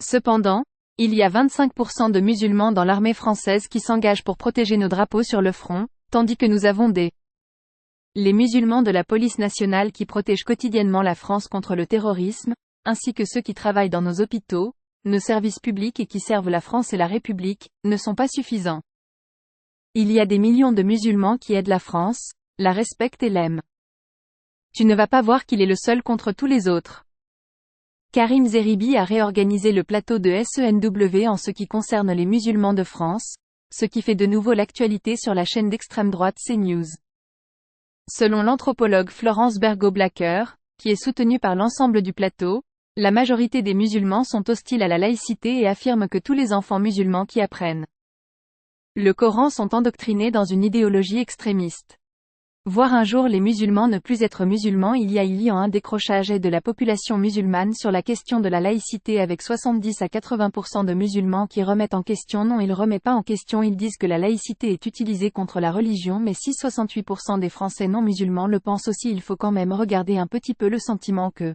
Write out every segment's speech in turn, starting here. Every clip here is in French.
Cependant, il y a 25% de musulmans dans l'armée française qui s'engagent pour protéger nos drapeaux sur le front, tandis que nous avons les musulmans de la police nationale qui protègent quotidiennement la France contre le terrorisme, ainsi que ceux qui travaillent dans nos hôpitaux, nos services publics et qui servent la France et la République, ne sont pas suffisants. Il y a des millions de musulmans qui aident la France, la respectent et l'aiment. Tu ne vas pas voir qu'il est le seul contre tous les autres. Karim Zeribi a réorganisé le plateau de SENW en ce qui concerne les musulmans de France, ce qui fait de nouveau l'actualité sur la chaîne d'extrême droite CNews. Selon l'anthropologue Florence Bergot-Blacker, qui est soutenue par l'ensemble du plateau, la majorité des musulmans sont hostiles à la laïcité et affirment que tous les enfants musulmans qui apprennent le Coran sont endoctrinés dans une idéologie extrémiste. Voir un jour les musulmans ne plus être musulmans. Il y a un décrochage de la population musulmane sur la question de la laïcité avec 70 à 80% de musulmans qui remettent en question. Non, ils ne remettent pas en question, ils disent que la laïcité est utilisée contre la religion, mais si 68% des Français non musulmans le pensent aussi, il faut quand même regarder un petit peu le sentiment que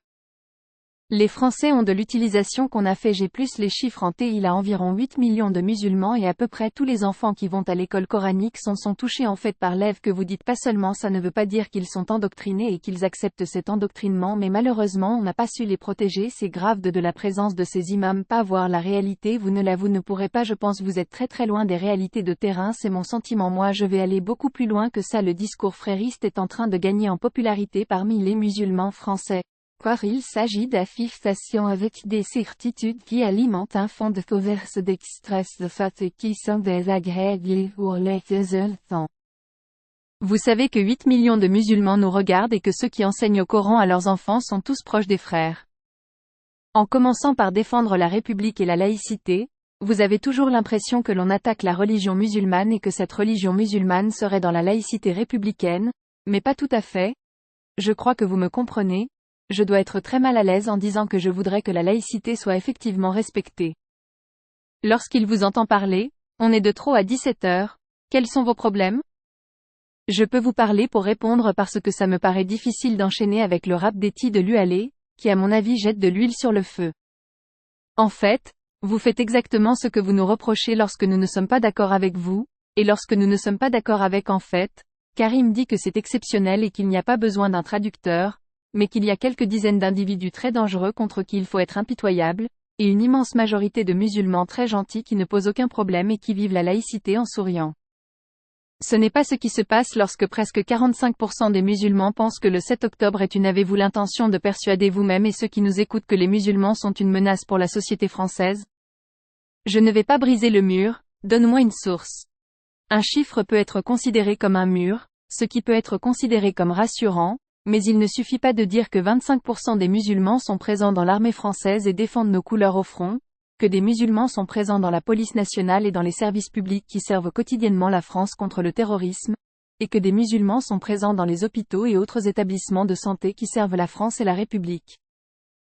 les Français ont de l'utilisation qu'on a fait. J'ai plus les chiffres en tête. Il y a environ 8 millions de musulmans et à peu près tous les enfants qui vont à l'école coranique sont touchés en fait par l'Ève que vous dites. Pas seulement, ça ne veut pas dire qu'ils sont endoctrinés et qu'ils acceptent cet endoctrinement, mais malheureusement on n'a pas su les protéger. C'est grave de la présence de ces imams. Pas voir la réalité, vous ne pourrez pas. Je pense vous êtes très loin des réalités de terrain. C'est mon sentiment. Moi je vais aller beaucoup plus loin que ça. Le discours frériste est en train de gagner en popularité parmi les musulmans français. Car il s'agit d'affirmations avec des certitudes qui alimentent un fond de commerce d'extrême droite et qui sont désagréables pour les adultes. Vous savez que 8 millions de musulmans nous regardent et que ceux qui enseignent au Coran à leurs enfants sont tous proches des frères. En commençant par défendre la République et la laïcité, vous avez toujours l'impression que l'on attaque la religion musulmane et que cette religion musulmane serait dans la laïcité républicaine, mais pas tout à fait. Je crois que vous me comprenez. Je dois être très mal à l'aise en disant que je voudrais que la laïcité soit effectivement respectée. Lorsqu'il vous entend parler, on est de trop à 17 heures, quels sont vos problèmes? Je peux vous parler pour répondre parce que ça me paraît difficile d'enchaîner avec le rap d'Etty de l'UALé, qui à mon avis jette de l'huile sur le feu. En fait, vous faites exactement ce que vous nous reprochez lorsque nous ne sommes pas d'accord avec vous, et lorsque nous ne sommes pas d'accord avec en fait, Karim dit que c'est exceptionnel et qu'il n'y a pas besoin d'un traducteur, mais qu'il y a quelques dizaines d'individus très dangereux contre qui il faut être impitoyable, et une immense majorité de musulmans très gentils qui ne posent aucun problème et qui vivent la laïcité en souriant. Ce n'est pas ce qui se passe lorsque presque 45% des musulmans pensent que le 7 octobre est une. Avez-vous l'intention de persuader vous-même et ceux qui nous écoutent que les musulmans sont une menace pour la société française? Je ne vais pas briser le mur, donne-moi une source. Un chiffre peut être considéré comme un mur, ce qui peut être considéré comme rassurant, mais il ne suffit pas de dire que 25% des musulmans sont présents dans l'armée française et défendent nos couleurs au front, que des musulmans sont présents dans la police nationale et dans les services publics qui servent quotidiennement la France contre le terrorisme, et que des musulmans sont présents dans les hôpitaux et autres établissements de santé qui servent la France et la République.